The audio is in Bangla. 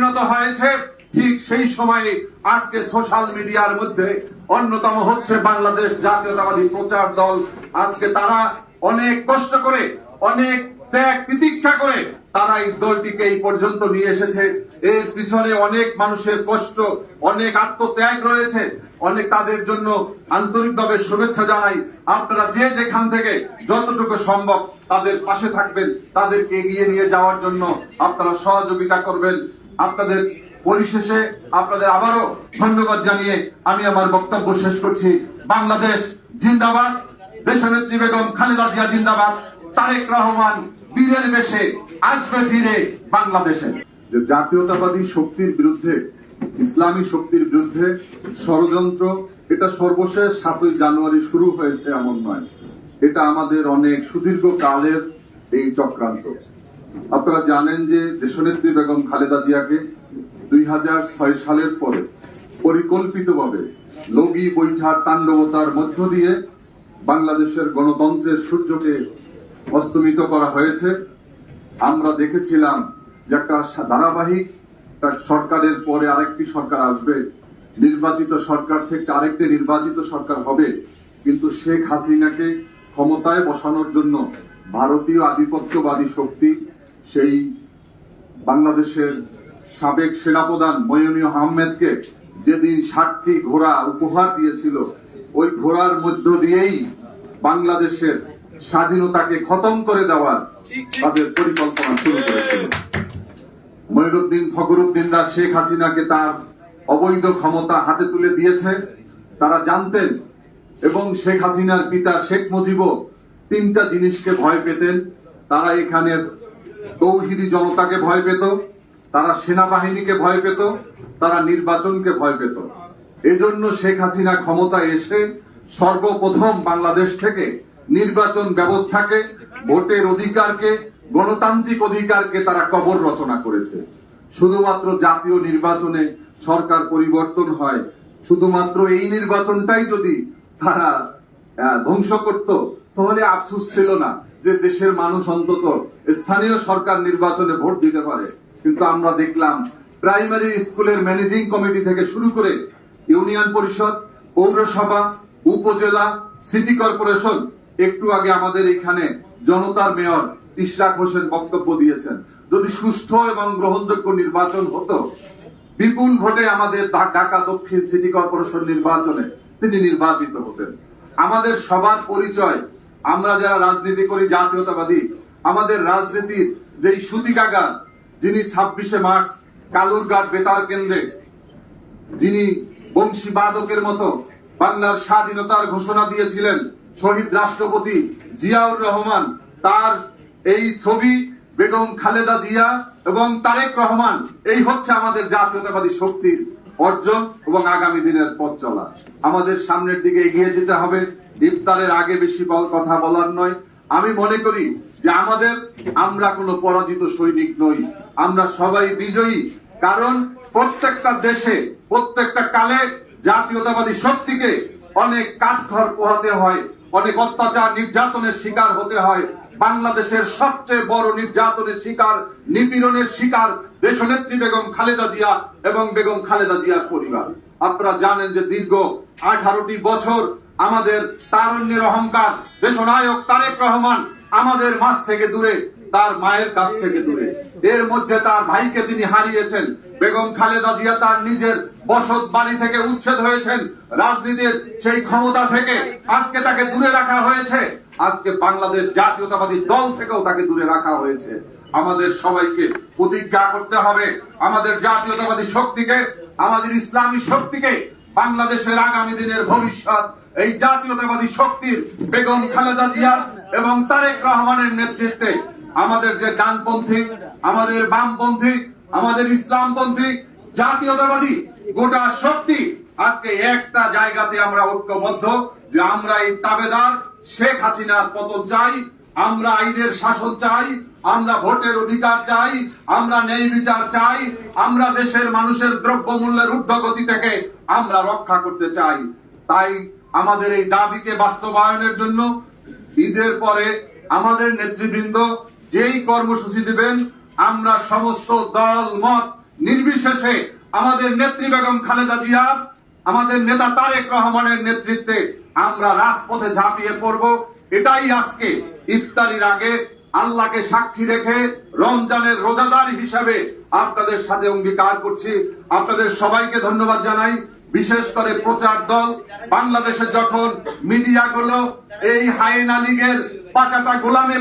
পরিণত হয়েছে, ঠিক সেই সময়ে আজকে সোশ্যাল মিডিয়ার মধ্যে অন্যতম হচ্ছে বাংলাদেশ জাতীয়তাবাদী প্রচার দল। আজকে তারা অনেক কষ্ট করে, অনেক ত্যাগ তিতিক্ষা করে তারা এই দলটিকে এই পর্যন্ত নিয়ে এসেছে। এর পিছনে অনেক মানুষের কষ্ট, অনেক আত্মত্যাগ রয়েছে। অনেক তাদের জন্য আন্তরিকভাবে শুভেচ্ছা জানাই। আপনারা যে যেখান থেকে যতটুকু সম্ভব তাদের পাশে থাকবেন, তাদেরকে এগিয়ে নিয়ে যাওয়ার জন্য আপনারা সহযোগিতা করবেন। আপনাদের পরিশেষে আপনাদের আবারও ধন্যবাদ জানিয়ে আমি আমার বক্তব্য শেষ করছি। বাংলাদেশ জিন্দাবাদ, দেশনেত্রী বেগম খালেদা জিয়া জিন্দাবাদ, তারেক রহমান বীরের বেশে আসবে ফিরে বাংলাদেশে। যে জাতীয়তাবাদী শক্তির বিরুদ্ধে, ইসলামী শক্তির বিরুদ্ধে ষড়যন্ত্র, এটা সর্বশেষ 7ই জানুয়ারি শুরু হয়েছে এমন নয়, এটা আমাদের অনেক সুদীর্ঘ কালের এই চক্রান্ত। আপনারা জানেন যে দেশনেত্রী বেগম খালেদা জিয়াকে 2006 সালের পরে পরিকল্পিতভাবে লগি বৈঠার তাণ্ডবতার মধ্য দিয়ে বাংলাদেশের গণতন্ত্রের সূর্যকে অস্তমিত করা হয়েছে। আমরা দেখেছিলাম যে একটা ধারাবাহিক সরকারের পরে আরেকটি সরকার আসবে, নির্বাচিত সরকার থেকে আরেকটি নির্বাচিত সরকার হবে, কিন্তু শেখ হাসিনাকে ক্ষমতায় বসানোর জন্য ভারতীয় আধিপত্যবাদী শক্তি সেই বাংলাদেশের সাবেক সেনাপ্রধান মইনুল আহমেদকে যেদিন 60টি ঘোড়া উপহার দিয়েছিল, ওই ঘোড়ার মধ্য দিয়েই বাংলাদেশের স্বাধীনতাকে খতম করে দেওয়ার তাদের পরিকল্পনা শুরু করেছিল। মইনুদ্দিন ফখরুদ্দিনরা শেখ হাসিনাকে তার অবৈধ ক্ষমতা হাতে তুলে দিয়েছে, তারা জানতেন। এবং শেখ হাসিনার পিতা শেখ মুজিবও 3টা জিনিসকে ভয় পেতেন। তারা এখানের তৌহিদি জনতাকে ভয় পেত, তারা সেনাবাহিনীকে ভয় পেত, তারা নির্বাচনকে ভয় পেত। এজন্য শেখ হাসিনা ক্ষমতায় এসে সর্বপ্রথম বাংলাদেশ থেকে নির্বাচন ব্যবস্থাকে, ভোটের অধিকারকে, গণতান্ত্রিক অধিকারকে তারা কবর রচনা করেছে। শুধুমাত্র জাতীয় নির্বাচনে সরকার পরিবর্তন হয়, শুধুমাত্র এই নির্বাচনটাই যদি তারা ধ্বংস করত, তাহলে আফসোস ছিল না যে দেশের মানুষ অন্তত স্থানীয় সরকার নির্বাচনে ভোট দিতে পারে। কিন্তু আমরা দেখলাম প্রাইমারি স্কুলের ম্যানেজিং কমিটি থেকে শুরু করে ইউনিয়ন পরিষদ, পৌরসভা, উপজেলা, সিটি কর্পোরেশন, একটু আগে আমাদের এখানে জনতার মেয়র ইশরাক হোসেন বক্তব্য দিয়েছেন, যদি সুষ্ঠু এবং গ্রহণযোগ্য নির্বাচন হতো, বিপুল ভোটে আমাদের ঢাকা দক্ষিণ সিটি কর্পোরেশন নির্বাচনে তিনি নির্বাচিত হতেন। আমাদের সবার পরিচয়, আমরা যারা রাজনীতি করি জাতীয়তাবাদী, আমাদের রাজনীতির যেই সুতিকাগার, যিনি 26শে মার্চ কালুরঘাট বেতার কেন্দ্রে যিনি বংশীবাদকের মতো বাংলার স্বাধীনতার ঘোষণা দিয়েছিলেন, শহীদ রাষ্ট্রপতি জিয়াউর রহমান, তার এই ছবি বেগম খালেদা জিয়া এবং তারেক রহমান, এই হচ্ছে আমাদের জাতীয়তাবাদী শক্তির অর্জন এবং আগামী দিনের পথ চলা। আমাদের সামনের দিকে এগিয়ে যেতে হবে। ইফতারের আগে বেশি কথা বলার নয়। আমি মনে করি যে আমরা কোনো পরাজিত সৈনিক নই, আমরা সবাই বিজয়ী। কারণ প্রত্যেকটা দেশে, প্রত্যেকটা কালে জাতীয়তাবাদী শক্তিকে অনেক কাঠখড় পোহাতে হয়, অনেক অত্যাচার নির্যাতনের শিকার হতে হয়। বাংলাদেশের সবচেয়ে বড় নির্যাতনের শিকার, নিপীড়নের শিকার দেশনেত্রী বেগম খালেদা জিয়া এবং বেগম খালেদা জিয়ার পরিবার। আপনারা জানেন যে দীর্ঘ 18টি বছর আমাদের তারুণ্যের অহংকার দেশনায়ক তারেক রহমান আমাদের মাঝ থেকে দূরে, তার মায়ের কাছ থেকে দূরে। এর মধ্যে তার ভাইকে তিনি হারিয়েছেন। বেগম খালেদা জিয়া তার নিজের বসত বাড়ি থেকে উচ্ছেদ হয়েছেন, রাজনীতির সেই ক্ষমতা থেকে আজকে তাকে দূরে রাখা হয়েছে। আজকে বাংলাদেশ জাতীয়তাবাদী দল থেকেও তাকে দূরে রাখা হয়েছে। আমাদের সবাইকে প্রতিজ্ঞা করতে হবে, আমাদের জাতীয়তাবাদী শক্তিকে, আমাদের ইসলামী শক্তিকে, বাংলাদেশের আগামী দিনের ভবিষ্যৎ এই জাতীয়তাবাদী শক্তির বেগম খালেদা জিয়া এবং তারেক রহমানের নেতৃত্বে আমাদের যে ডানপন্থী, আমাদের বামপন্থী, আমাদের ইসলামপন্থী, জাতীয়তাবাদী গোটা শক্তি আজকে একটা জায়গাতে আমরা ঐক্যবদ্ধ যে আমরা এই তাবেদার শেখ হাসিনার পতন চাই, আমরা আইনের শাসন চাই, আমরা ভোটের অধিকার চাই, আমরা ন্যায় বিচার চাই, আমরা দেশের মানুষের দ্রব্যমূল্যের ঊর্ধ্বগতি থেকে আমরা রক্ষা করতে চাই। তাই আমাদের এই দাবিকে বাস্তবায়নের জন্য ঈদের পরে আমাদের নেতৃবৃন্দ যেই কর্মসূচি দিবেন, আমরা সমস্ত দল মত নির্বিশেষে আমাদের নেত্রী বেগম খালেদা জিয়া, আমাদের নেতা তারেক রহমানের নেতৃত্বে আমরা রাজপথে ঝাঁপিয়ে পড়ব। এটাই আজকে ইফতারির আগে আল্লাহকে সাক্ষী রেখে রমজানের রোজাদার হিসাবে আপনাদের সাথে অঙ্গীকার করছি। আপনাদের সবাইকে ধন্যবাদ জানাই। বিশেষ করে প্রচার দল, বাংলাদেশে যখন মিডিয়াগুলো এই হায়েনা লীগের পাঁচাটা গোলামে